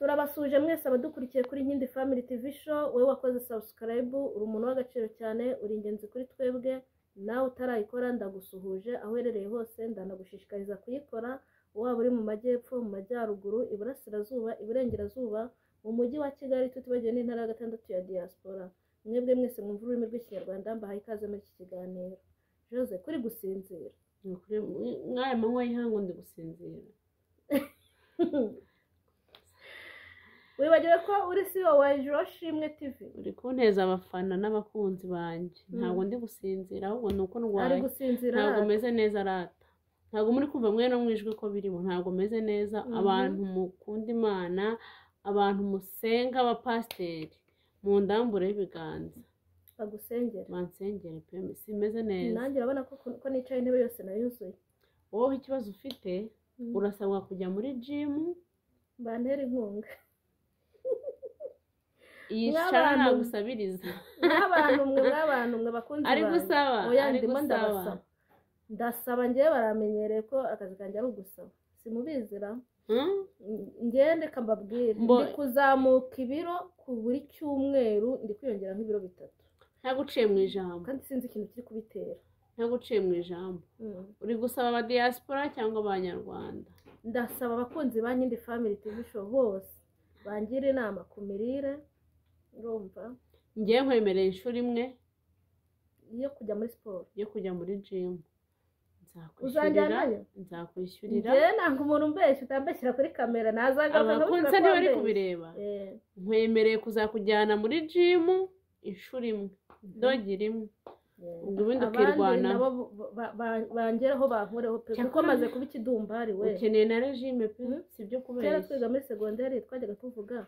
turabasuje mwese abadukurikiye kuri Nkindi Family TV show. Wowe wakoze subscribe uri umuntu w'agaciro cyane, uri ingenzi kuri twebwe. Nawe utarayikora ndagusuhuje aho uherereye hose, ndanagushishikariza kuyikora. Waba uri mu majyepfo, mu majyaruguru, iburasirazuba, iburengerazuba, mu mujyi wa Kigali, tutibagiwe n'intara ya 6 ya diaspora. Mwebwe mwese mwumva ururimi rw'ikinyarwanda, mbahaye ikaze muri iki kiganiro. Jose, kuri gusinzira mwaya manywa y'ihangu ndi gusinzira. Wibagiwe ko uri CEO wa Shimwe TV. Uri kunteza abafana n'abakunzi banjye. Ntabwo ndi gusinzira, ahubwo nuko ndwaye. Ari gusinzira. Ntabwo meze neza rata. Ntabwo muri kumva mwe no mwijwe ko birimo. Ntabwo meze neza. Abantu mukunda Imana, abantu musenga, abapasteri, mu ndambure y'ibiganza. Bagusengera. Bansengere pe, simeze neza. Nanjye urabona ko nicaye intebe yose nayuzuye. Wowe ikibazo ufite, urasabwa kujya muri gym. Bantera inkunga. Iyi shara nagusabiriza. N'abantu mwe bakunze ari gusaba. Oya ndimo ndabasaba. Ndasaba ngiye baramenyereye ko akazi kanjye ari ugusaba. Simubizira. Ngende kambabwire. Ndi kuzamuka ibiro ku buri cyumweru, ndi kwiyongera nk'ibiro 3. Ntaguciye mu ijambo. Kandi sinzi ikintu kiri kubitera. Ntaguciye mu ijambo. Uri gusaba aba diaspora cyangwa abanyarwanda? Ndasaba abakunzi ba Nkindi Family TV show bose bangira inama ku mirire. Urumva? Ngiye nkwemereye inshuro imwe yo kujya muri sport, yo kujya muri gym. Nzakwishyurira. Ngiye nanga umuntu mbeshya utambeshyira kuri kamera, nazagaruka abakunzi ntibari kubireba. Nkwemereye kuzakujyana muri gym inshuro imwe, dogera imwe. Ubwo ibindi ukirwana nabo bangeraho bankoreho pe, kuko maze kuba ikidumbari we. Ukeneye na regime pe, sibyo kubera. Kera twiga muri secondaire twajyaga tuvuga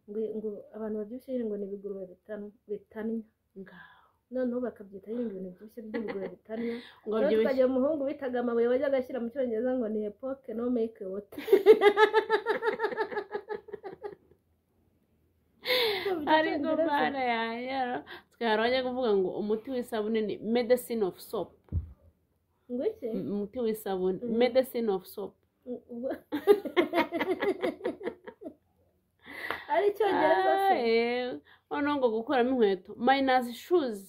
ngo abantu babyibushye ngo ni ibigurube bitanya. Noneho bakabyita ibintu byinshi by'ibigurube bitanya. Ngo tukajya umuhungu bitaga amabuye bajya gashyira mu cyongereza ngo ni epoque no make what. Ariko bana yaya twarajya kuvuga ngo umuti w'isabune ni medicine of soap. Ngo iki? Umuti w'isabune, medicine of soap. Ari cyongereza se. Ono ngo gukoramo inkweto minus shoes.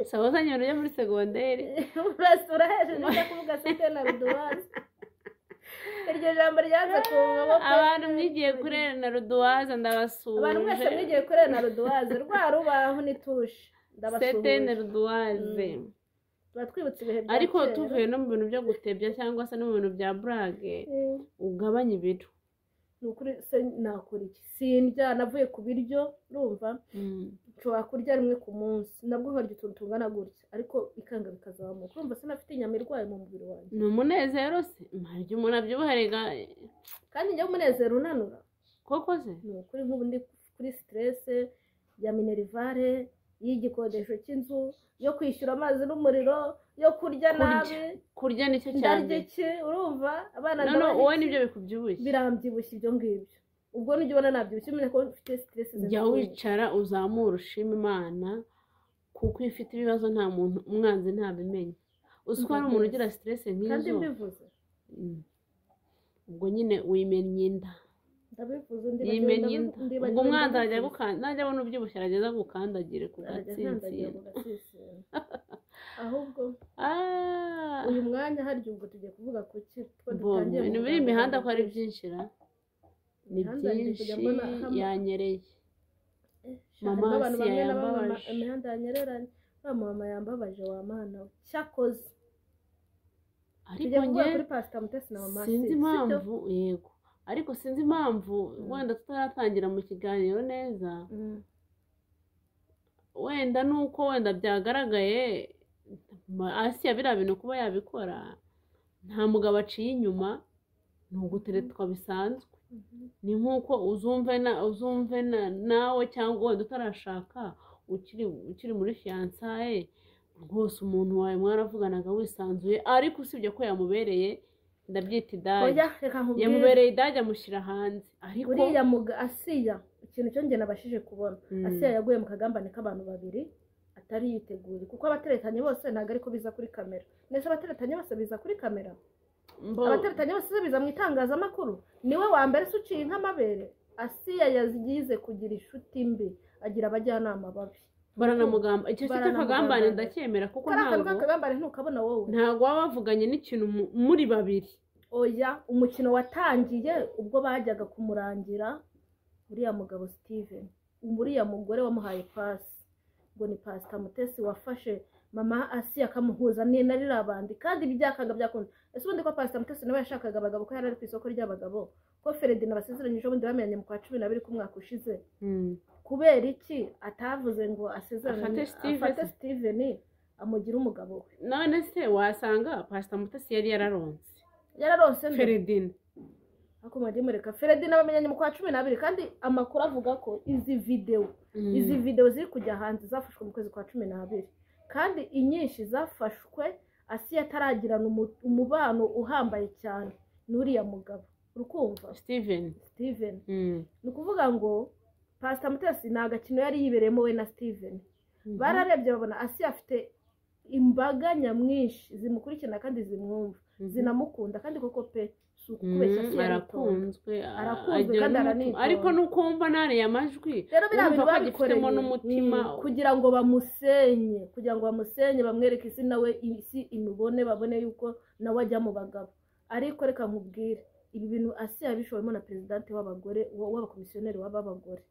Sawa zanyoro yo muri secondaire. Urasura heje nda kuvuga site na ruduwazi. Iryo jambo ryaza ku maboko. Abantu mwigiye kurera na ruduwazi ndabasuje. Abantu mwese mwigiye kurera na ruduwazi, rwa rubaho nitushi. Ndabasuje. Site na ruduwazi. Batwibutse ibihe bya. Ariko tuvuye no mu bintu byo gutebya cyangwa se no mu bintu bya brage, ugabanya ibiro. Nukuri se nakora iki? Sindya, navuye ku biryo, urumva? Nshobora kurya rimwe ku munsi. Nabwo nkarya utuntu tungana gutya, ariko ikanga bikazamuka. Urumva se nafite inyama irwaye mu mubiri wanjye. Ni umunezero se? Maryo umuntu abyibuharega. Kandi njye umunezero unanura. Koko se? Nukuri nk'ubu ndi kuri stress ya minerivare, y'igikodesho cy'inzu, yo kwishyura amazi n'umuriro, yo kurya nabi. Kurya nicyo cyane. Ndarya iki? Urumva? Abana ndabona wowe nibyo bikubyibushye. Birambyibushye ibyo ngibyo. Ubwo nijye ubona nabyibushye, umenye ko ufite stress z'inzu. Jya wicara uzamura ushima Imana, kuko ifite ibibazo nta muntu umwanzi ntabimenya. Uziko ari umuntu ugira stress nk'izo. Kandi mbivuze. Ubwo nyine wimenye inda. Ndabivuze ubwo umwanzi ajya gukanda, najya abona ubyibushye arageza gukandagire ku gatsinzi. Ahubwo uyu mwanya harya ubwo tugiye kuvuga ku ki dutangiye mu biri imihanda ko ari byinshi ra. Ni byinshi yanyereye. Mama yambabaje. Imihanda yanyereranye. Mama yambabaje wa mana we. Cyakoze. Ariko nge kuri Pastor Mutesi na mama sinzi impamvu yego. Ariko sinzi impamvu wenda tutaratangira mu kiganiro neza. Wenda nuko wenda byagaragaye Asiya biriya bintu kuba yabikora nta mugabo aciye inyuma, nuguteretwa bisanzwe. Ni nkuko uzumve nawe cyangwa wenda utarashaka ukiri muri fiançaye rwose umuntu wawe mwaravuganaga wisanzuye, ariko usibye ko yamubereye ndabyita idage. Yamubereye idage amushyira hanze. Ariko uriya Asiya ikintu cyo nge nabashije kubona, Asiya yaguye mu kagambane k'abantu babiri atari yiteguye, kuko abateretanye bose ntago ariko biza kuri kamera. Nese abateretanye bose biza kuri kamera. abateretanye bose biza mu itangazamakuru niwe wa mbere se uciye nk'amabere. Asiya yazigize kugira inshuti mbi agira abajyanama babi baranamugamba icyo cyitwa akagambane ndacyemera kuko ntabwo akagambane ntukabona wowe ntabwo baba bavuganye n'ikintu muri babiri. Oya umukino watangiye ubwo bajyaga kumurangira uriya mugabo Steven uriya mugore wamuhaye pasi ngo ni Pastor Mutesi wafashe mama Asiya akamuhuza na rirabandi kandi byakaga byakunda. Ese ubundi ko Pastor Mutesi nawe yashakaga abagabo ko yari ari ku isoko ry'abagabo ko Feredina basezeranyije ubundi bamenyanye mu kwa 12 kumwaka ushize kubera iki atavuze ngo asezeranye afate Steven amugira umugabo we? None se wasanga Pastor Mutesi yari yararonse Feredina akomadi mureka Feredina bamenyanye mu kwa 12 kandi amakuru avuga ko izi video ziri kujya hanze zafashwe mu kwezi kwa 12 kandi inyinshi zafashwe Asiya ataragirana umubano uhambaye cyane n'uriya mugabo. Urukumva Steven ni ukuvuga ngo Pastor Mutesi nta gakino yari yibereyemo we na Steven. Bararebye babona Asiya afite imbaga nyamwinshi zimukurikirana kandi zimwumva zinamukunda kandi koko pe kubeshya Asiya arakunzwe kandi aranitwa ariko nukumva nare amajwi rero birabintu bagifitemo n'umutima kugira ngo bamusenye bamwereke isi nawe isi imubone babone yuko nawe ajya mu bagabo. Ariko reka nkubwire ibi bintu Asiya bishoyemo na presidente w'abagore w'abakomisiyoneri w'abagore.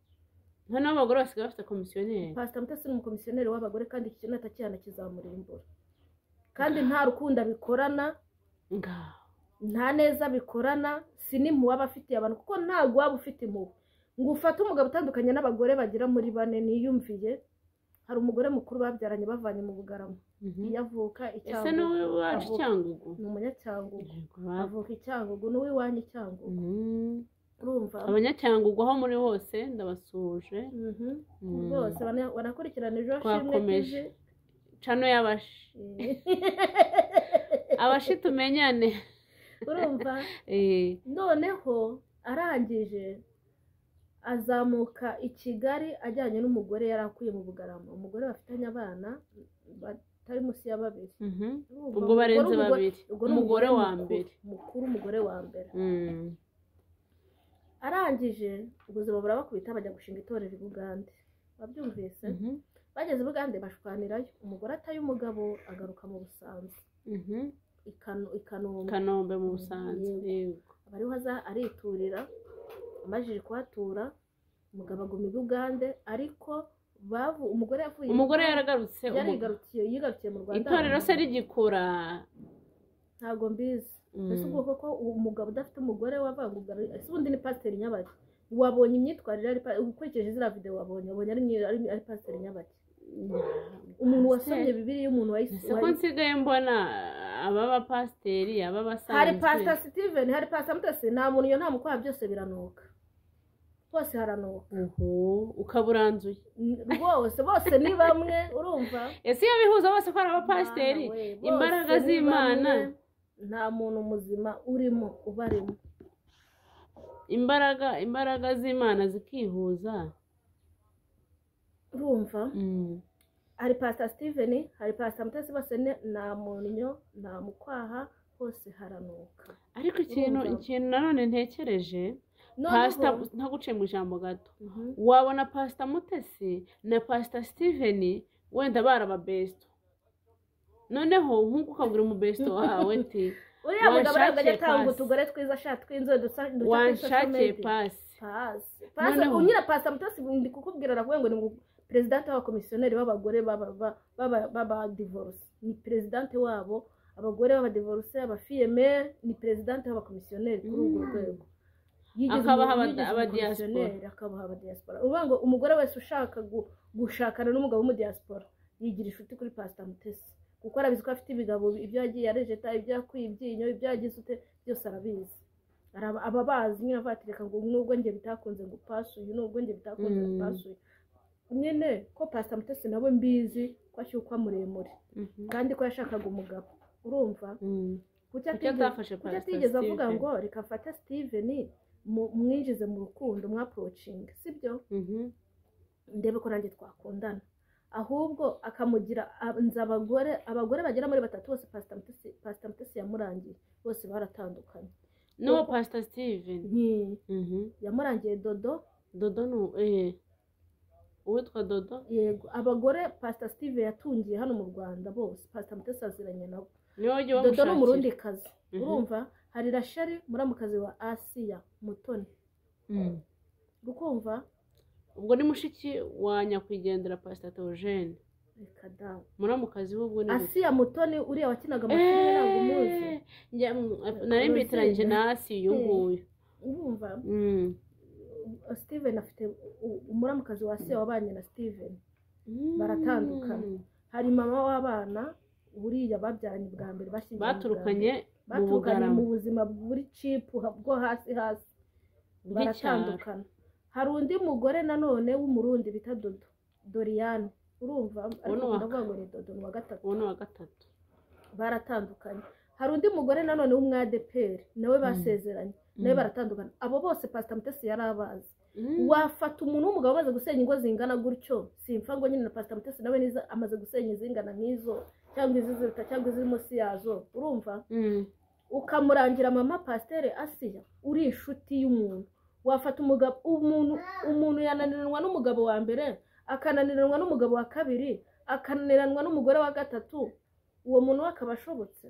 Hano abagore basigaye bafite komisiyoneri. Pastor Mutesi ni umukomisiyoneri w'abagore kandi iki kintu atakiyana kizamurimbura. Kandi nta rukundo bikorana nta neza bikorana sinimu waba afitiye abantu kuko ntago waba ufite impuhwe ngo ufate umugabo utandukanye n'abagore bagira muri 4 niyumviye. Hari umugore mukuru babyaranye bavanye mu Bugarama yavuka Icyangugu. Ese niwe waje Icyangugu? Ni umunyacyangugu avuka Icyangugu niwe iwanyu Icyangugu. Urumva abanyacyangugu aho muri hose ndabasuje bose banakurikirana ejo shimwe cano y'abashi abashi tumenyane. Urumva noneho arangije azamuka i Kigali ajyanye n'umugore yari akuye mu Bugarama. Umugore bafitanye abana batari munsi ya 2. Ubwo barenze 2 umugore wa mbere mukuru umugore wa mbere. Arangije ubuzima burabakubita bajya gushinga itorero i Bugande. Babyumvise bageze Bugande bashwanirayo umugore ataye umugabo agaruka mu Busanza Kanombe mu Busanza. Yego abariho aza ariturira amajije kuhatura umugabo aguma i Bugande ariko umugore yavuye yaragarutse yigarukiye mu Rwanda. Itorero se rigikura ntago mbizi. Ese ubwo koko umugabo udafite umugore wavangugara ese ubundi ni Pastor Nyabaki wabonye imyitwarire ari ukurikije zira video wabonye ari Pastor Nyabaki umuntu wasomye Bibiliya umuntu wayise ko nsigaye mbona ababa pasteri ababasanzwe hari Pastor Steven hari Pastor Mutesi nta muntu yo nta mukwa byose biranuka bose haranuka ukaburanzuye bose ni bamwe. Urumva ese iyo bihuza bose ko ari abapasteri imbaraga z'Imana nta muntu muzima urimo ubarimo. Imbaraga z'Imana zikihuza. Urumva hari Pastor Steven hari Pastor Mutesi bose nta munyo nta mukwaha hose haranuka. Ariko ikintu nanone ntekereje Pastor ntaguciye mu ijambo gato wabona Pastor Mutesi na Pastor Steven wenda barababesto noneho nkuko ukabwira umubesto wawe ati uriya mugabo aragajya atanga utugore twiza ashaka tw'inzobe dusa wanshake pasi unyira Pastor Mutesi ndi kukubwira aravuga ngo ni president w'abakomisiyoneri b'abagore baba divorce. Ni president wabo abagore baba divorce abafiyeme ni president w'abakomisiyoneri kuri urwo rwego. Akabaha abadiaspora uvuga ngo umugore wese ushaka gushakana n'umugabo mu diaspora yigira inshuti kuri Pastor Mutesi kuko arabizi ko afite ibigabo ibyo yagiye yarejeta ibyo yakwiye ibyinyo ibyo yagize ute byose arabizi. Ababazi nyine avatireka ngo nubwo ngiye bitakunze ngo pasuye nubwo ngiye bitakunze ngo pasuye nyine ko Pastor Mutesi nawe mbizi ko ashyukwa muremure kandi ko yashakaga umugabo. Urumva kucyatafashe avuga ngo reka fata Steven mwinjize mu rukundo mwaproaching sibyo ndebe ko nanjye twakundana ahubwo akamugira nzi abagore bagera muri batatu bose Pastor Mutesi yamurangiye bose baratandukanye n'uwo Pastor Steven yamurangiye Dodo uwitwa Dodo yego abagore Pastor Steven yatungiye hano mu Rwanda bose Pastor Mutesi aziranye nabo Dodo n'umurundi kazi urumva hari Rachel muramukazi wa Asia Mutoni ukumva ubwo ni mushiki wa nyakwigendera Pastor Theogene reka dawe muramukazi w'ubwo ni Asia Mutoni uriya wakinaga amafilime ntabwo umuzi nari mbitiranyije na Asia uyu nguyu urumva Steven afite umuramukazi wa Asia wabanye na Steven baratandukana hari mama w'abana buriya babyaranye bwa mbere baturukanye mu buzima buri cheap bwo hasi baratandukana hari undi mugore nanone w'umurundi bita Doriane urumva ariko ndavuga ngo ni Dodo wa gatatu baratandukanye hari undi mugore nanone w'umwadeperi nawe basezeranye nawe baratandukana abo bose Pastor Mutesi yari abazi wafata umuntu w'umugabo amaze gusenya ingo zingana gutyo simfa ngo nyine na Pastor Mutesi nawe niza amaze gusenya izingana nk'izo cyangwa iziruta cyangwa iziri munsi yazo urumva ukamurangira mama Pasteur Asia uri inshuti y'umuntu wafata umugabo umuntu yananiranwa n'umugabo wa mbere akananiranwa n'umugabo wa kabiri akananiranwa n'umugore wa gatatu uwo muntu akaba ashobotse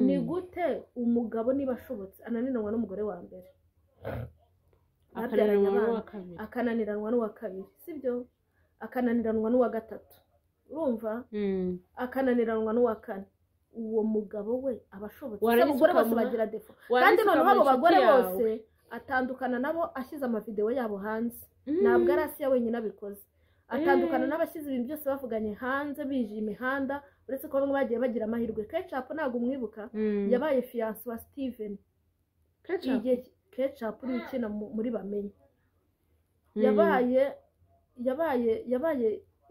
ni gute umugabo niba ashobotse ananiranwa n'umugore wa mbere akananiranwa n'uwa kabiri sibyo akananiranwa n'uwa gatatu urumva akananiranwa n'uwa kane uwo mugabo we abashobotse abagore bose bagira defo kandi noneho abo bagore bose atandukana nabo ashyize amavideo yabo hanze ntabwo ari Asia wenyine abikoze atandukana n'abashyize ibintu byose bavuganye hanze bije imihanda uretse ko bamwe bagiye bagira amahirwe Ketchup ntabwo umwibuka yabaye fiance wa Steven Ketchup uri ukina muri bamenye yabaye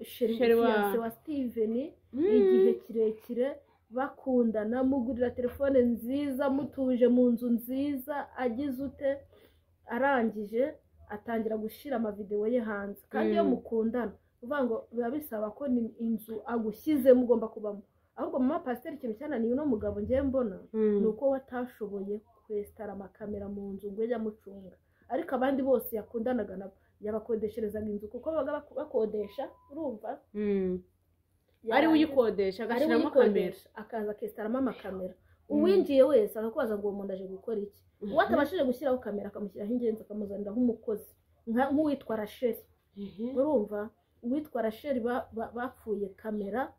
fiance wa Steven igihe kirekire bakundana mugurira telefone nziza mutuje mu nzu nziza agize ute arangije atangira gushira amavideo ye hanze kandi iyo mukundana uvuga ngo biba bisaba ko ni inzu agushyize mugomba kubamo ahubwo mama Pasteur ikintu cyananiye no mugabo ngiye mbona nuko watashoboye kwestara amakamera mu nzu ngo yajya mucunga ariko abandi bose yakundanaga nabo yabakodesherezaga inzu kuko babaga bakodesha urumva ari uyikodesha agashiramo kamera akaza kestaramo amakamera uwinjiye wese akakubaza ngo uwo muntu aje gukora iki uwatabashije gushyiraho kamera akamushyiraho ingenzi akamuzanira nk'umukozi nk'uwitwa Rachel urumva uwitwa Rachel bapfuye kamera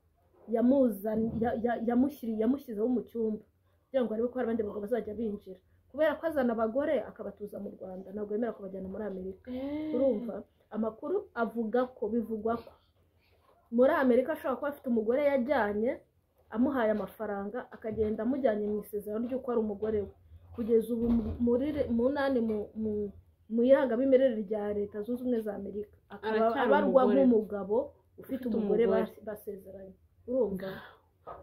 yamushyizeho mu cyumba kugira ngo arebe ko hari abandi bagabo bazajya binjira kubera ko azana abagore akabatuza mu Rwanda ntabwo yemera kubajyana muri Amerika urumva amakuru avuga ko bivugwa ko muri Amerika ashobora kuba afite umugore yajyanye amuhaye amafaranga akagenda amujyanye mu isezerano ry'uko ari umugore we kugeza ubu mu irangamimerere rya Leta Zunze Ubumwe za Amerika abarwa nk'umugabo ufite umugore basezeranye urumva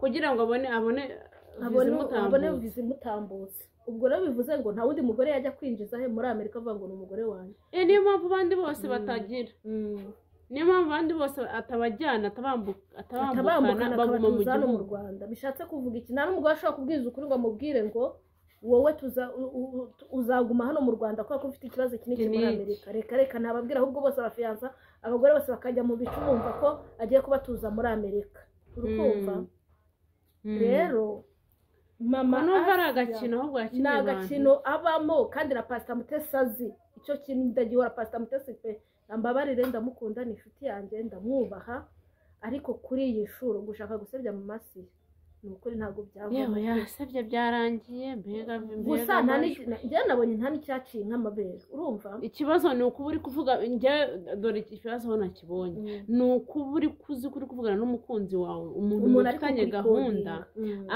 kugira ngo abone bizimutambutse ubwo rero bivuze ngo nta wundi mugore yajya kwinjiza he muri Amerika avuga ngo ni umugore wanjye niyo mpamvu abandi bose batagira niyo mpamvu abandi bose atabajyana atabambukana baguma mu gihugu mu Rwanda bishatse kuvuga iki nta n'umugore ashobora kubwiza ukuri ngo amubwire ngo wowe uzaguma hano mu Rwanda kuko ufite ikibazo kinini muri Amerika reka ntababwira ahubwo bose abafiyansa abagore bose bakajya mu bicu bumva ko agiye kubatuza muri Amerika urukumva rero mama ari agakino ahubwo ni agakino abamo kandi na Pastor Mutesi azi icyo kintu ndagihora Pastor Mutesi pe ambabarire ndamukunda ni inshuti yanjye ndamwubaha ariko kuri iyi shuro gushaka gusebya mu masi ni ukuri ntabwo byavamo yewe yasebye byarangiye mbega gusa njye nabonye nta n'icyaciye nk'amabere urumva ikibazo ni uko uri kuvuga njye dore ikibazo aho nakibonye ni uko uri kuvugana n'umukunzi wawe umuntu mufitanye gahunda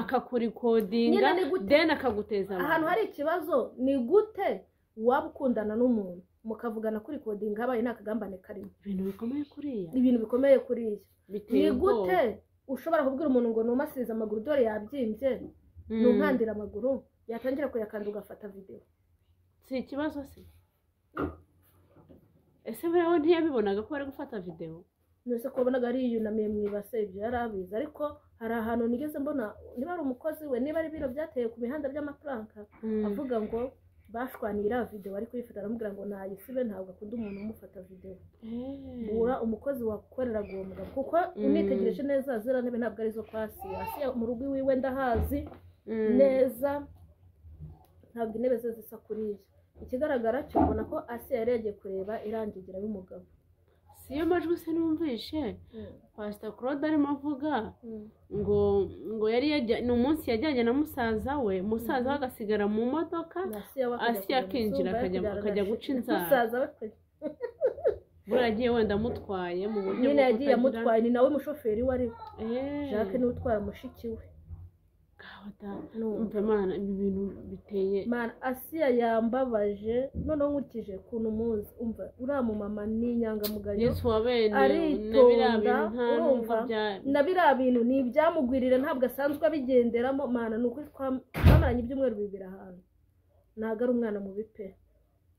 akakurikodinga then akaguteza ahantu hari ikibazo ni gute waba ukundana n'umuntu mukavugana kuri kodinga habaye n'akagambane karimo ibintu bikomeye kuriya ni gute ushobora kubwira umuntu ngo numasirize amaguru dore yabyimbye nunkandira amaguru yatangira kuyakanda ugafata video si ikibazo se ese buriya ntiyabibona ko bari gufata video nose ko wabonaga ari yunamiye mu ibase ibyo yari abizi ariko hari ahantu nigeze mbona niba ari umukozi we niba ari ibiro byateye ku mihanda by'amafaranga avuga ngo bashwanira video bari kuyifata aramubwira ngo nayisibe ntabwo akunda umuntu umufata video bura umukozi wakoreraga uwo mugabo kuko unitegereje neza zira ntebe ntabwo ari zo kwasi mu rugo iwiwe ndahazi neza ntabwo intebe ze zisa kuriya ikigaragara cyo ubona ko Asiya yari yagiye kureba irangigira y'umugabo siyo majwi se numvishe Pastor Claude arimo avuga ngo yari ni umunsi yajyanye na musaza we musaza we agasigara mu modoka Asiya akinjira akajya guca inzara buragiye wenda amutwaye mu buryo nyine yagiye amutwaye ni nawe mushoferi we ariko Jacques niwe utwara mushiki we umva mana ibi bintu biteye mana Asiya yambabaje noneho nkurikije kuntu muzi umva uriya mu mama ni inyangamugayo Yesu wabene na biriya bintu ni ibyamugwirire ntabwo asanzwe abigenderamo mana ni ukuri twamaranye ibyumweru bibiri ahantu ntabwo ari umwana mubi pe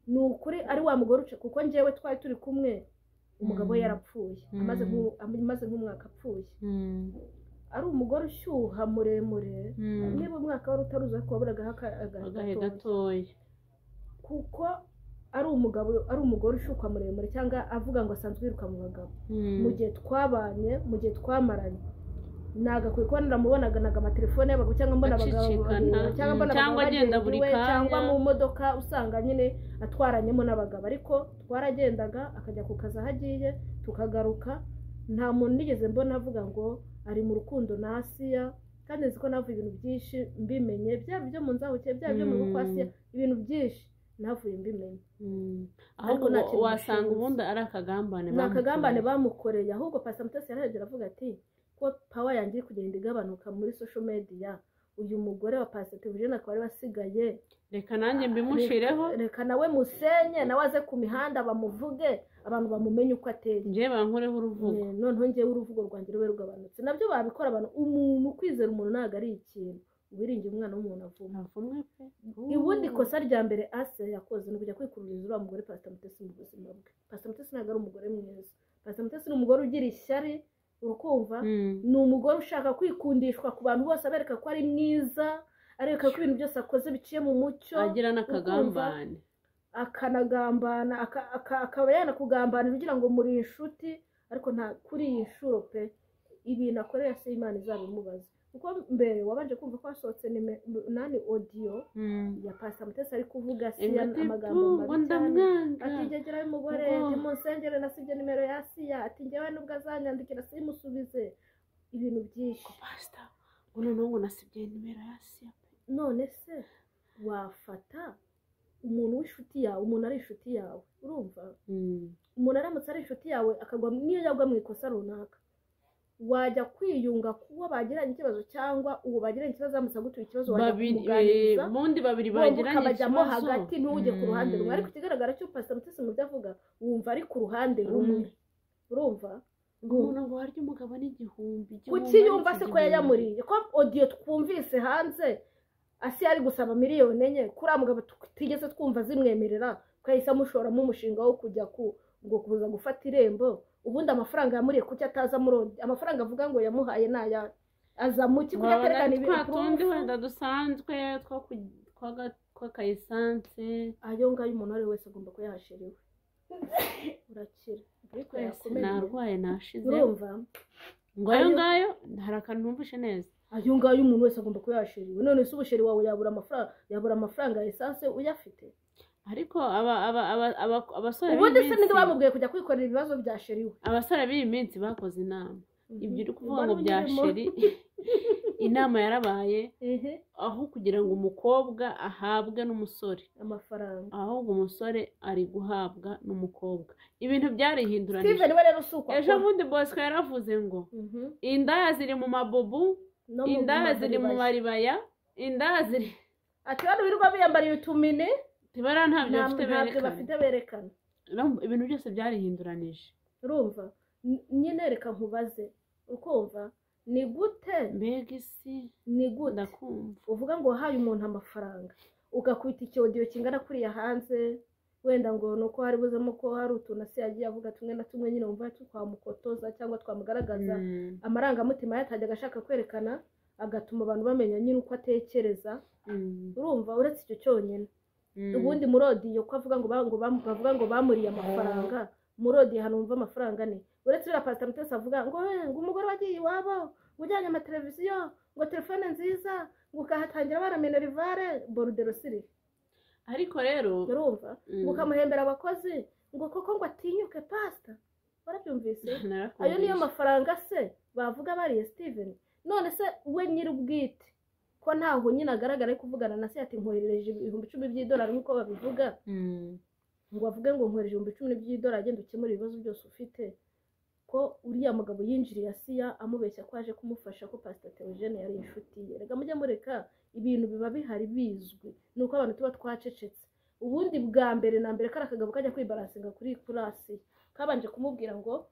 ni ukuri ari wa mugore uca kuko njyewe twari turi kumwe umugabo we yarapfuye amaze nk'umwaka apfuye ari umugore ushyuha muremure niba umwaka wari utaruza ko waburagaho agahe gatoya kuko ari umugore ushyuka muremure cyangwa avuga ngo asanzwe yiruka mu bagabo mu gihe twabanye mu gihe twamaranye nagakwiye kuba naramubonaga amatelefone y'abagabo cyangwa mbona abagabo cyangwa agenda buri kanya cyangwa mu modoka usanga nyine atwaranyemo n'abagabo ariko twaragendaga akajya ku kazi aho agiye tukagaruka nta muntu nigeze mbona avuga ngo ari mu rukundo na Asiya kandi nzi ko navuye ibintu byinshi mbimenye byaba byo mu nzabuke byaba byo mu rugo Asiya ibintu byinshi navuye mbimenye ahubwo wasanga ubundi ari akagambane bamukoreye ahubwo Pastor Mutesi yarahagera avuga ati ko power yanjye iri kugenda igabanuka muri social media uyu mugore wa Pastor Theogene akaba ari basigaye reka nanjye mbimushireho reka nawe musenye nawe aze ku mihanda bamuvuge abantu bamumenye uko ateye nje bankoreho uruvugo noneho ngewe uruvugo rwanjye rube rugabanutse nabyo babikora abantu umuntu kwizera umuntu ntago ari ikintu wiringiye umwana w'umuntu avumwe pe ubundi kosa rya mbere Asiya yakoze ni kujya kwikururiza uriya mugore Pastor Mutesi mu buzima bwe Pastor Mutesi ntago ari umugore mwiza Pastor Mutesi ni umugore ugira ishyari urukumva ni umugore ushaka kwikundishwa ku bantu bose abereka ko ari mwiza areka ko ibintu byose akoze biciye mu mucyo agira n'akagambane akanagambana akaba yanakugambana kugira ngo muri inshuti ariko nta kuri iyi nshuro pe ibintu akorera se Imana izabimubaza kuko mbere wabanje kumva ko hasohotse nani audio ya Pastor Mutesi ari kuvuga Asiya amagambo mabi cyane ati ngegera y'umugore ati munsengere nasibye nimero ya Asiya ati ngewe nubwo azanyandikira simusubize ibintu byinshi Pastor ngo nasibye nimero ya Asiya none se wafata umuntu w'inshuti yawe umuntu ari inshuti yawe urumva umuntu aramutse ari inshuti yawe akagwa niyo yagwa mu ikosa runaka wajya kwiyunga kuba bagiranye ikibazo cyangwa uwo bagiranye ikibazo amusa gutura ikibazo wajya kumuganiriza mundi babiri bagiranye ikibazo hagati ntujye ku ruhande rumwe ariko ikigaragara cyo Pastor Mutesi mu byo avuga wumva ari ku ruhande rumwe urumva umuntu ngo harya umugabo n'igihumbi kuki yumva se ko yayamuriye ko audio twumvise hanze Asiya ari gusaba miliyoni 4 kuri amugabo tutigeze twumva zimwemerera kwahise amushoramo umushinga wo kujya ngo kuza gufata irembo ubundi amafaranga yamuriye kuki ataza murodi amafaranga avuga ngo yamuhaye naya aza mu kigo cyaterekana ibintu tundi wenda dusanzwe kwa kayisanse ayo ngayo umuntu ari wese agomba kuyahashiriwe urakira ariko narwaye nashize urumva ngo ayo ngayo hari akantu numvishe neza ayo ngayo umuntu wese agomba kuyashiriwe none se ubusheri wawe yabura amafaranga ya essence uyafite ariko abasore ubundi se ninde bamubwiye kujya kwikorera ibibazo bya sheriwe abasore b'iyi minsi bakoze inama ibyo uri kuvuga ngo bya sheri inama yarabaye aho kugira ngo umukobwa ahabwe n'umusore amafaranga ahubwo umusore ari guhabwa n'umukobwa ibintu byarihinduranije Steven we rero suko ejo bundi Bosco yaravuze ngo indaya ziri mu mabubu indaya ziri mu maribaya indaya ziri ati bano birirwa biyambariye utumine tibara ntabyo bafite berekana ibintu byose byarihinduranije urumva nyine reka nkubaze ukumva ni gute mbega isi ni gute ndakumva uvuga ngo wahaye umuntu amafaranga ugakubita icyodiyo kingana kuriya hanze wenda ngo nuko hari buzemo ko hari utuntu Asiya yagiye avuga tumwe na tumwe nyine wumva twamukotoza cyangwa twamugaragaza amarangamutima yatajyaga ashaka kwerekana agatuma abantu bamenya nyine uko atekereza urumva uretse icyo cyonyine ubundi murodiyo ko avuga ngo bavuga ngo bamuriye amafaranga murodiyo hano wumva amafaranga ne uretse uriya Pastor Mutesi avuga ngo umugore wagiye iwabo ujyanye amateleviziyo ngo telefone nziza ngo ukahatangira baramena rivare borudero siri ariko rero urumva ngo ukamuhembera abakozi ngo koko ngo atinyuke Pastor barabyumvise ayo niyo mafaranga se bavuga bariye Steven none se we nyir'ubwite ko ntaho nyine agaragara ari kuvugana na se ati nkoherereje $10,000 by'idolari nk'uko babivuga ngo avuge ngo nkohereje $10,000 by'idolari agenda ukemura ibibazo byose ufite ko uriya mugabo yinjiriye Asiya amubeshya ko aje kumufasha ko Pastor Theogene yari inshuti ye rega mujye mureka ibintu biba bihari bizwi nuko abantu tuba twacecetse ubundi bwa mbere na mbere kara kagabo kajya kwibaransinga kuri kurasi kabanje kumubwira ngo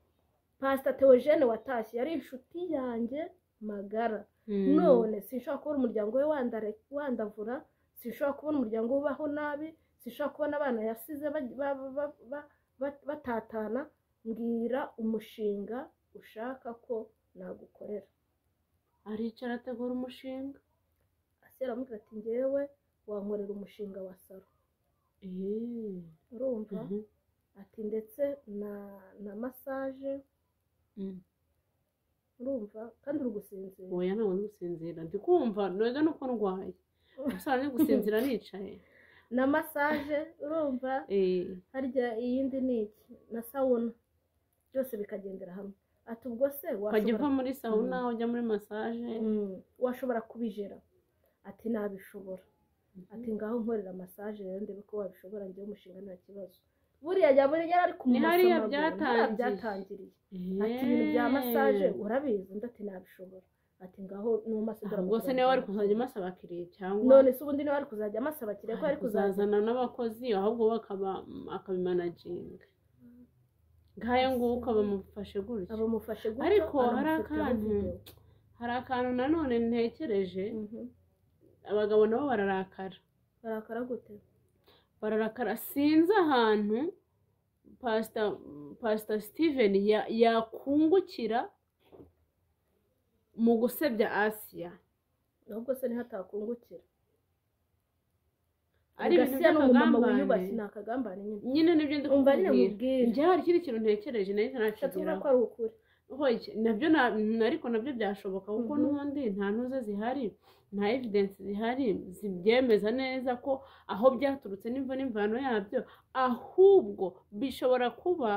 Pastor Theogene watashye yari inshuti yanjye magara none sinshobora kubona umuryango we wandavura sinshobora kubona umuryango ubaho nabi sinshobora kubona abana yasize batatana mbwira umushinga ushaka ko nagukorera aricara ategura umushinga Asiya aramubwira ati ngewe wankorera umushinga wa salo urumva ati ndetse na massage urumva kandi uri gusinzira oya ntabwo ndi gusinzira ndi kumva none nuko ndwaye gusa ndi gusinzira nicaye na massage urumva harya iyindi ni iki na sauna byose bikagendera hamwe ati ubwo se washobora kuva muri sauna ujya muri massage washobora kubijera ati nabishobora ati ngaho nkorera massage rero ndebe ko wabishobora ngiye umushinga nta kibazo buriya yari ari ku hariya byatangiriye ati ibintu bya massage urabizi ndati nabishobora ati ngaho n'umasidora ubwo se niwe wari kuzajya amasaba abakiriya cyangwa none se ubundi niwe wari kuzajya amasaba abakiriya ko ari kuzazana n'abakozi ahubwo akabimanaginga ngayo nguko bamufashe gutya ariko hari akantu nanone ntekereje abagabo nabo bararakara gute bararakara sinzi ahantu Pastor Steven yakungukira mu gusebya Asiya ahubwo se ntihatakungukira ari ibintu by'umumama wiyubashye nakagambane nyine nibyo ndi kubwira njye hari ikindi kintu ntekereje nayo ntakigera ko ari ukuri nabyo ariko nabyo byashoboka kuko n'ubundi nta ntuze zihari nta evidence zihari zibyemeza neza ko aho byaturutse n'imvo n'imvano yabyo ahubwo bishobora kuba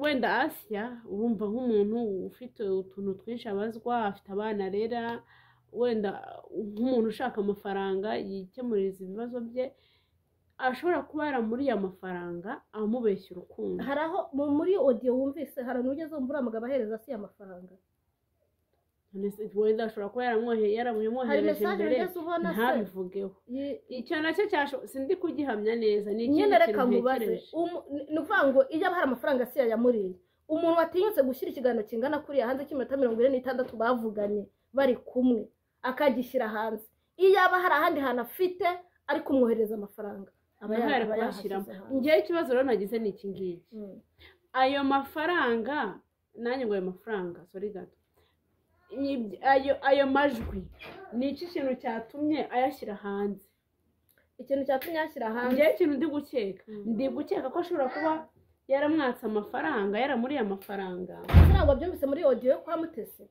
wenda Asiya urumva nk'umuntu ufite utuntu twinshi abazwa afite abana rera wenda nk'umuntu ushaka amafaranga yikemuririza ibibazo bye ashobora kuba yaramuriye amafaranga amubeshya urukundo hari aho muri audio wumvise hari n'ugeze umvura mugabo ahereza Asiya amafaranga wenda ashobora kuba yaramwohereje mbere ntabivugeho icyo nacyo sindi kugihamya neza ni nyine reka mubaze ni ukuvuga ngo iyo hari amafaranga Asiya yamuriye umuntu watinyutse gushyira ikiganiro kingana kuriya hanze cy'iminota 46 bavuganye bari kumwe akagishyira hanze iyo aba hari ahandi hantu afite ari kumwohereza amafaranga aba yashyiramo ngewe ikibazo rero nagize ni iki ngiki ayo mafaranga nanjye ngo ayo mafaranga sorry gato ayo majwi ni iki kintu cyatumye ayashyira hanze ikintu cyatumye ayashyira hanze ngewe ikintu ndi gukeka ko ashobora kuba yaramwatse amafaranga yaramuriye amafaranga ntabwo byumvise muri audio yo kwa Mutesi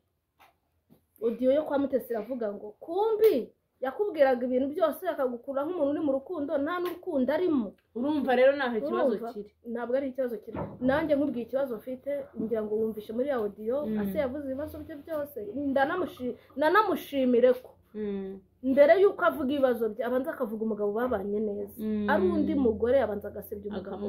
audio yo kwa Mutesi iravuga ngo kumbi yakubwiraga ibintu byose akagukura nk'umuntu uri mu rukundo nta n'urukundo arimo urumva rero naho ikibazo kiri ntabwo ari ikibazo kiri nanjye nkubwiye ikibazo mfite ngira ngo wumvishe muri audio Asiya yavuze ibibazo bye byose ndanamushimire ko mbere yuko avuga ibibazo bye abanza akavuga umugabo babanye neza ari undi mugore abanza agasebya umugabo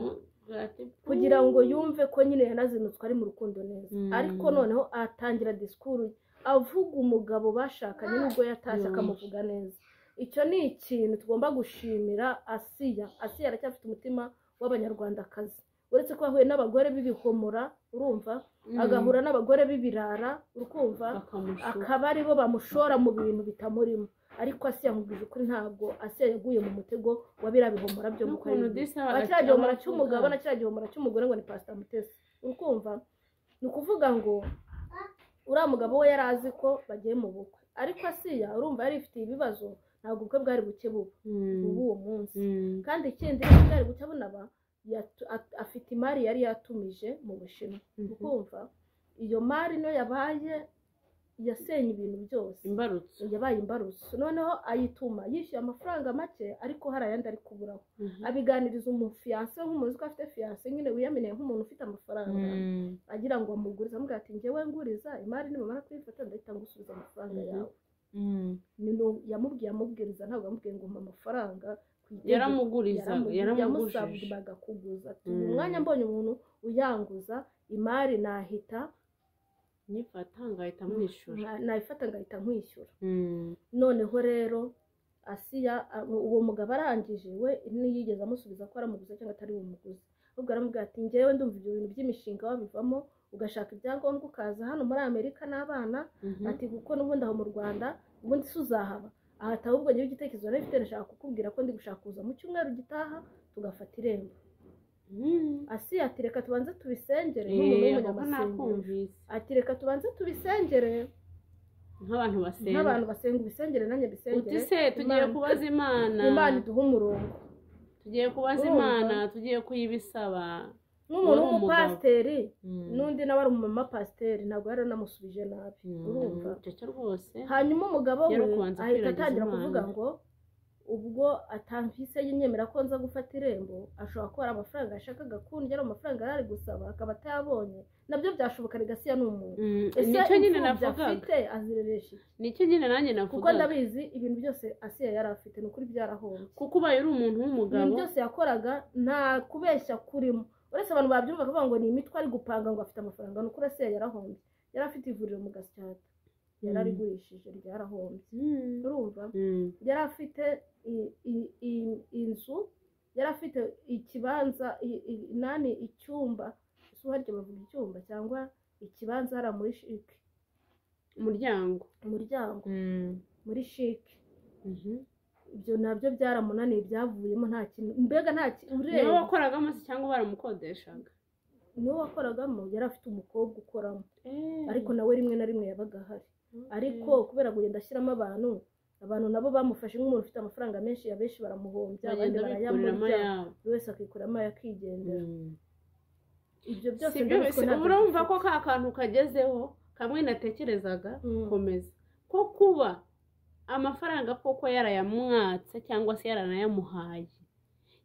kugira ngo yumve ko nyine yanazinutswe ari mu rukundo neza ariko noneho atangira disikuru avuga umugabo bashakanye nubwo yatashye akamuvuga neza icyo ni ikintu tugomba gushimira Asiya aracyafite umutima w'abanyarwandakazi uretse ko yahuye n'abagore b'ibihomora urumva agahura n'abagore b'ibirara urukumva akaba aribo bamushora mu bintu bitamurimo ariko Asiya mubwije ukuri ntabwo Asiya yaguye mu mutego wa biriya bihomora byo gukora kiriya gihomora cy'umugabo na kiriya gihomora cy'umugore ngo ni Pastor Mutesi urukumva ni ukuvuga ngo uriya mugabo we yari azi ko bagiye mu bukwe ariko Asiya urumva yari ifitiye ibibazo ntabwo ubukwe bwari buke buba ubu uwo munsi kandi ikindi bwari buke bunaba afite imari yari yatumije mu Bushinwa ukumva iyo mari no yabaye yasenye ibintu byose yabaye imbarutso noneho ayituma yishyuye amafaranga make ariko hari ayandi ari kuburaho abiganiriza umufiyanse nk'umuntu ko afite fiyanse nyine wiyameneye nk'umuntu ufite amafaranga agira ngo amugurize amubwira ati njyewe nguriza imari nimamara kuyifata ndahita ngusubiza amafaranga yawe amubwiriza ntabwo yamubwiye ngo mpa amafaranga yamusabwaga kuguza uyu mwanya mbonye umuntu uyanguza imari nahita nifata ngahita mwishyura nayifata ngahita nkwishyura noneho rero Asiya uwo mugabo arangije we ntiyigeze amusubiza ko aramuguze cyangwa atari bumuguze ahubwo aramubwira ati njyewe ndumva ibyo bintu by'imishinga wabivamo ugashaka ibyangombwa ukaza hano muri Amerika n'abana ati kuko n'ubundi aho mu Rwanda ubundi se uzahaba ahata ahubwo ngiye igitekerezo nari mfite nashaka kukubwira ko ndi gushaka kuza mu cyumweru gitaha tugafata irembo Asiya ati reka tubanze tubisengere nk'umuntu w'umunyamasengesho ati reka tubanze tubisengere nk'abantu basenga ubisengere nanjye bisengere se tugiye kubaza Imana iduha umurongo tugiye kubaza Imana tugiye kuyibisaba nk'umuntu w'umupasiteri n'undi nawe ari umumama pasiteri ntabwo yari anamusubije nabi urumva rwose hanyuma umugabo we ahita atangira kuvuga ngo ubwo atamvise yinyemera ko nza gufata irembo ashobora kuba ari amafaranga yashakaga kundi ari amafaranga yari ari gusaba akaba atayabonye nabyo byashoboka Asiya ni umuntu nicyo nyine navugaga afite azireresha nicyo nyine nanjye navugaga kuko ndabizi ibintu byose Asiya yari afite ni ukuri byarahombye kuko ubaye uri umuntu w'umugabo ibintu byose yakoraga nta kubeshya kurimo uretse abantu babyumva kuvuga ngo ni imitwe ari gupanga ngo afite amafaranga ni ukuri Asiya yarahombye yari afite ivuriro mu Gasyata yari arigurishije ryarahombye urumva yari afite inzu yari afite ikibanza icyumba ese harya bavuga icyumba cyangwa ikibanza hara muri shike umuryango muri shike ibyo nabyo byaramunaniye byavuyemo nta kintu mbega nta ureba niwe wakoragamo se cyangwa baramukodeshaga niwe wakoragamo yari afite umukobwa ukoramo ariko nawe rimwe na rimwe yabaga ahari ariko kubera kugenda ashyiramo abantu nabo bamufashe nk'umuntu ufite amafaranga menshi abenshi baramuhombya abandi barayamurya buri wese akikuramo yakigendera ibyo byose urumva ko ka kantu kagezeho kamwe natekerezaga komeza ko kuba amafaranga koko yarayamwatse cyangwa se yaranayamuhaye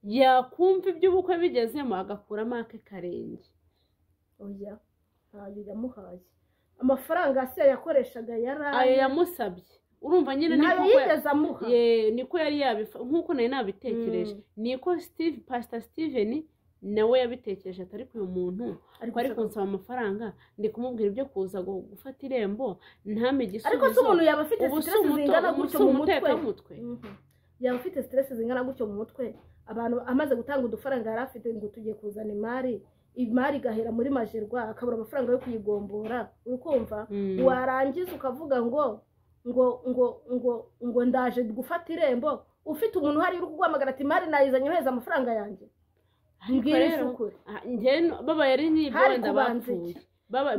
yakumva iby'ubukwe bigezemo agakuramo ake karenge oya ntabyo yamuhaye amafaranga Asiya yakoreshaga ayo yamusabye urumva nyine niko yari nk'uko nari nabitekereje niko Pastor Steven nawe yabitekereje atari ku uyu muntu ari kunsaba amafaranga ndi kumubwira ibyo kuza gufata irembo ntame igisubizo ariko se umuntu yaba afite stress zingana gutyo mu mutwe yaba afite stress zingana gutyo mu mutwe abantu amaze gutanga udufaranga yari afite ngo tugiye kuzana imari igahera muri Majerwa akabura amafaranga yo kuyigombora urukumva warangiza ukavuga ngo ndaje gufata irembo ufite umuntu uhari uri kuguhamagara ati imari nayizanye yohereza amafaranga yanjye mbwira ukuri baba yari n'ibyo wenda bapfuye baba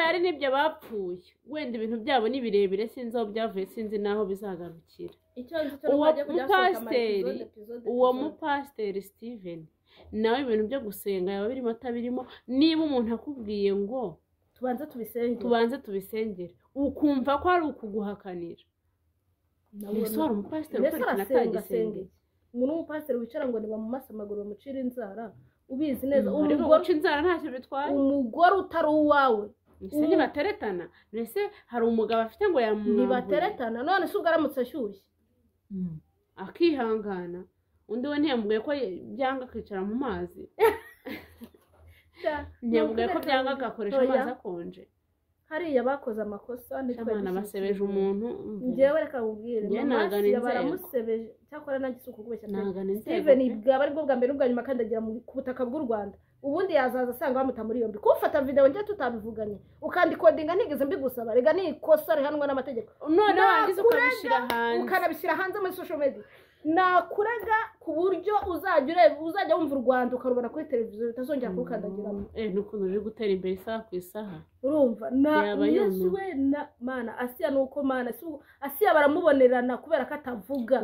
yari n'ibyo bapfuye wenda ibintu byabo ni birebire sinzi aho byavuye sinzi n'aho bizagarukira uwo mupasiteri Steven nawe ibintu byo gusenga yaba birimo atabirimo niba umuntu akubwiye ngo tubanze tubisengere ukumva ko ari ukuguhakanira mbese wari umupasiteri ukurikirana atagisengeye umuntu w'umupasiteri wicara ngo ntibamumase amaguru bamucire inzara ubizi neza umugore uca inzara ntacyo bitwaye umugore utari uwawe ese ntibateretana mbese hari umugabo afite ngo yamwambure ntibateretana none se ubwo aramutse ashyushye akihangana undi we ntiyamubwiye ko byanga kwicara mu mazi ntiyamubwiye ko byanga agakoresha amazi akonje hariya bakoze amakosa abana basebeje umuntu njyewe reka nkubwire mama baramusebeje cyakora nanjye si ukubeshya Nagana inzego Steven pe. bwaba ari bwo bwa mbere n'ubwa nyuma akandagira ku butaka bw'u Rwanda ubundi yazaza asanga bamuta muri yombi kufata video njye tutabivuganye ukandikodinga ntigeze mbigusaba rega ni ikosa rihanwa n'amategeko none wagize ukabishyira hanze ukanabishyira hanze muri social media nakurega ku buryo uzajya wumva u Rwanda ukarubona kuri televiziyo bitazongera kurukandagiramo n'ukuntu uri gutera imbere isaha ku isaha urumva Yesu we na mana Asiya nuko mana Asiya baramubonerana kubera ko atavuga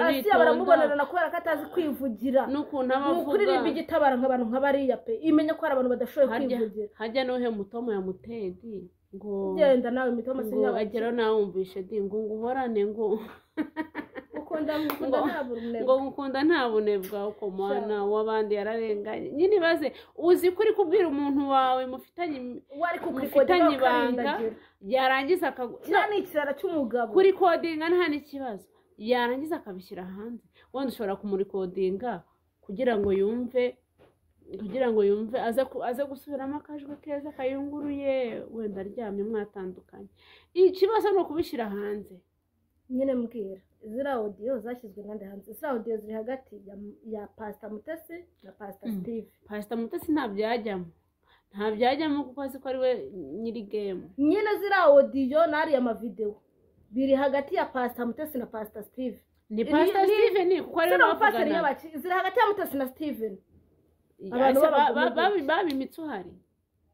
Asiya baramubonerana kubera ko atazi kwivugira n'ukuntu abavuga n'ukuririmba igitabara nk'abantu nk'abariya pe imenya ko hari abantu badashoboye kwivugira hajya n'uhe mutomo ya mutedi ngo genda nawe mitomo ngo agera nawe wumvishe di ngo uhorane ngo ngo gukunda nta bunebwa uko mwana w'abandi yararenganye nyine ibaze uzi ko uri kubwira umuntu wawe mufitanye ibanga yarangiza cyane ikirara cy'umugabo kuri kodinga nta n'ikibazo yarangiza akabishyira hanze wenda ushobora kumurikodinga kugira ngo yumve aze gusubiramo akajwi keza kayunguruye wenda aryamye mwatandukanye ikibazo ni ukubishyira hanze nyine mbwira ziriya audio zashyizwe n'andi hanze ziriya audio ziri hagati ya Pastor Mutesi na Pastor Steve. Pastor Mutesi nta byajyamo kuko azi ko ari we nyiri game nyine ziriya audio n'ariya amavideo biri hagati ya Pastor Mutesi na Pastor Steve. Ni Pastor Steven kuko ari bavugana ziri hagati ya Mutesi na Steven. Abantu babimitse uhari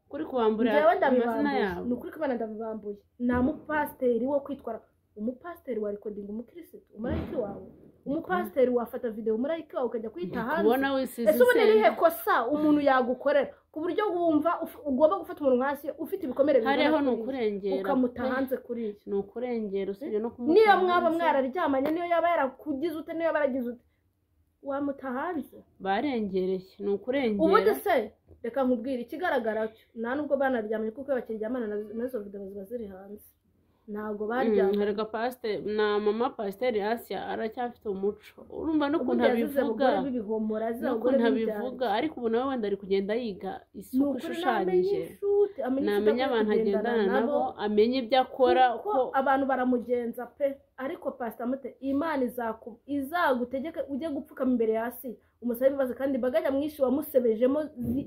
kuri kubambura amazina yabo ni ukuri ko bana ndabibambuye nta mupasiteri wo kwitwara umupasiteri wa recording umukirisitu umarayiki wawe umupasiteri wafata video umarayiki wawe ukajya kwita hanze ese ubundi rihe kosa umuntu yagukorera ku buryo wumva ugomba gufata umuntu hasi ufite ibikomere hariho ni ukurengera ukamuta hanze kuri iki ni ukurengera usibye no kumuta niyo mwaba mwararyamanye niyo yaba yarakugize ute niyo baragize ute wamuta hanze barengereye ni ukurengera ubundi se reka nkubwire ikigaragara cyo nta nubwo banaryamye kuko bakiryamana nazo video ziba ziri hanze ntago baryamye harega pastor na mama pastor Asiya aracyafite umuco urumva n'ukuntu abivuga ariko ubu nawe wenda ari kugenda yiga isuku ishushanyije namenya abantu agendana nabo amenye ibyo akora ko abantu baramugenza pe ariko Pastor Mute Imana izagutegeke ujye gupfukama imbere hasi umusabe imbabazi kandi bagajya mwinshi wamusebejemo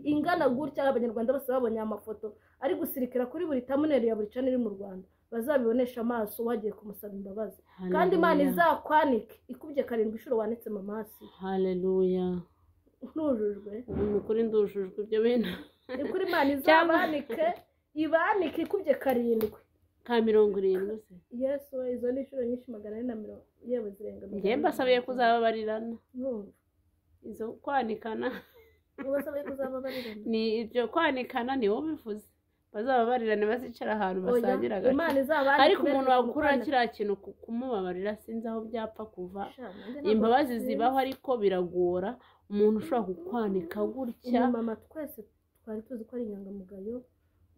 ingana gutya abanyarwanda bose babonye amafoto ari gusirikira kuri buri thumbnail ya buri channel iri mu Rwanda bazabibonesha amaso wagiye kumusaba imbabazi kandi Imana izakwanike ikubye 7 inshuro wanitse mamasi haleluya nujujwe ukuri ndujujwe ibyo bintu ikuri Imana ibanike ikubye 7 ka 70 se Yesu izo ni inshuro nyinshi 440 yewe zirenga ngiye mbasabiye kuzababarirana izo kwanikana ubasabiye kuzababarirana ni ibyo kwanikana ni wowe bivuze bazababarirane bazicara ahantu basangira gace ariko umuntu wakura kiriya kintu kumubabarira sinzi aho byapfa kuva imbabazi zibaho ariko biragora umuntu ushobora kukwanika gutya mama twese twari tuzi ko ari inyangamugayo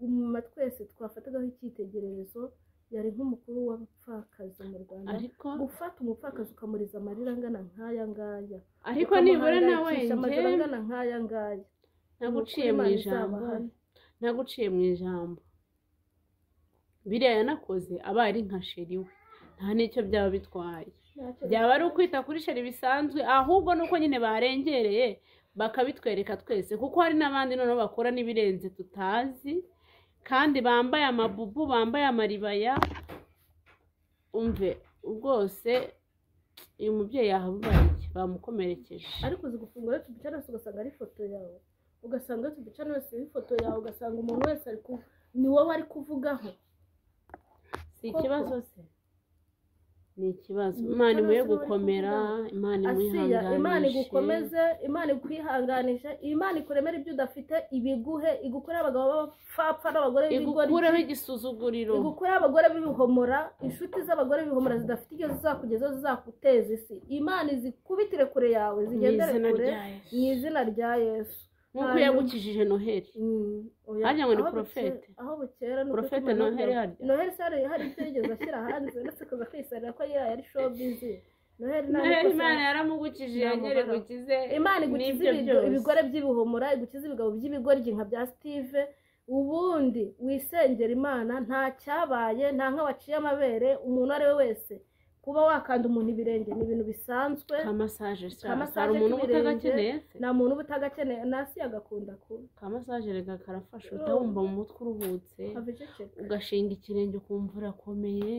umuma twese twafatagaho icyitegererezo yari nk'umukuru w'abapfakazi mu Rwanda gufata umupfakazi ukamuriza amarira angana nk'aya ngaya ariko nibura nawe amarira angana nk'aya ngaya naguciye mu ijambo biriya yanakoze aba ari nka sheri we nta n'icyo byaba bitwaye byaba ari ukwita kuri sheri bisanzwe ahubwo nuko nyine barengereye bakabitwereka twese kuko hari n'abandi noneho bakora n'ibirenze tutazi kandi bambaye amabubu bambaye amaribaya umve rwose uyu mubyeyi yahabaye bamukomerekeje ariko uzi gufungura tubicara ugasanga ari ifoto yawe ugasanga tubicara wese ifoto yawe ugasanga umuntu wese ni wowe ari kuvugaho si ikibazo se ni ikibazo Imana imuye gukomera Imana igukomeze Imana ikwihanganisha Imana ikuremera ibyo udafite ibiguhe igukorera abagabo b'abapfapfa n'abagore b'ibigori igukureho igisuzuguriro igukorera abagore b'ibihomora inshuti z'abagore b'ibihomora zidafite icyo zizakugezaho zizakuteza isi Imana izikubitire kure yawe zigendere kure mu izina rya Yesu nk'uko yagukijije Noheli harya ngo ni profete aho bukera ni profete Noheli harya Noheli sare hari itegeko ashyira hanze ndetse kuza kwisarira ko yari showbiz Noheli Imana yaramugukije yanyere gukize Imana igukize ibigore by'ibihomora igukize ibigabo by'ibigoryi nka bya Steve ubundi wisengera Imana nta cyabaye nta nka waciye amabere umuntu ari we wese kuba wakanda umuntu ibirenge ni ibintu bisanzwe. ka massage Ka massage hari umuntu uba k'ibirenge, utagakeneye se nta muntu uba utagakeneye, nasi agakunda kuba ka massage rega karafasha uhita wumva mu mutwe uruhutse avececeka. ugashinga ikirenge ukumva urakomeye,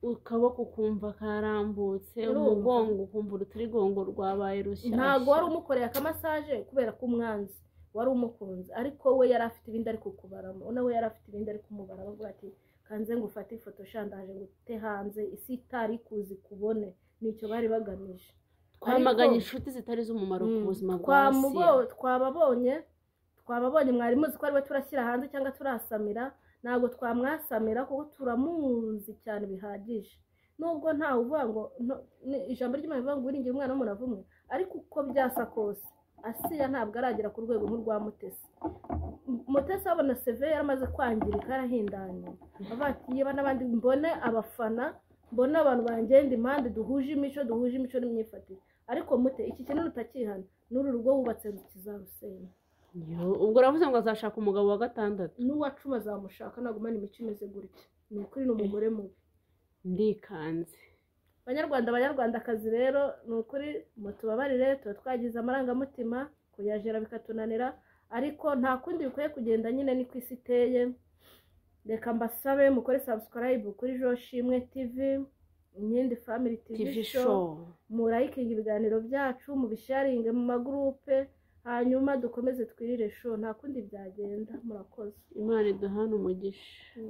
ukaboko ukumva karambutse, Urumva? umugongo ukumva urutirigongo rwabaye rushyashya. Ntabwo wari umukoreye akamasaje kubera ko umwanzi wari umukunzi, ariko we yari afite ibindi ari kukubaramo, nawe yari afite ibindi ari kumubara, bavuga ati kanze ngo ufate ifoto shandaje ngo ute hanze isi itari kuzi kubone. Nicyo bari bagamije. twamaganye inshuti zitari z'umumaro ku buzima bwa Asiya. twababonye mwari muzi ko ari we turashyira hanze cyangwa turasamira, ntabwo twamwasamira kuko turamuzi cyane bihagije. Nubwo ntawe uvuga ngo ijambo ry'Imana rivuga ngo wiringire umwana w'umuntu avumwe, ariko uko byasa kose Asiya ntabwo aragera ku rwego nk'urwa Mutesi. Mutesi abona seve yaramaze kwangirika yarahindanye, avuga ati niba n'abandi mbone abafana, mbone abantu bangenda impande, duhuje imico n'imyifatire. Ariko Mute iki kintu utakihana n'uru rugo wubatse rukizarusenya. Ubwo uravuze ngo azashaka umugabo wa 6 n'uwa 10 azamushaka, nagumana imico imeze gutya. Ni ukuri ni umugore mubi. Ndikanze Banyarwandakazi rero ni ukuri mutubabarire, tuba twagize amarangamutima kuyajera bikatunanira, ariko nta kundi bikwiye kugenda, nyine ni ku isi iteye. Reka mbasabe mukore subscribe kuri Joshimwe TV, Inkindi Family TV Show, murayikinga ibiganiro byacu, mubisharinge mu magroupe, hanyuma dukomeze twirire show. Nta kundi byagenda. Murakoze. Imana iduhane umugisha.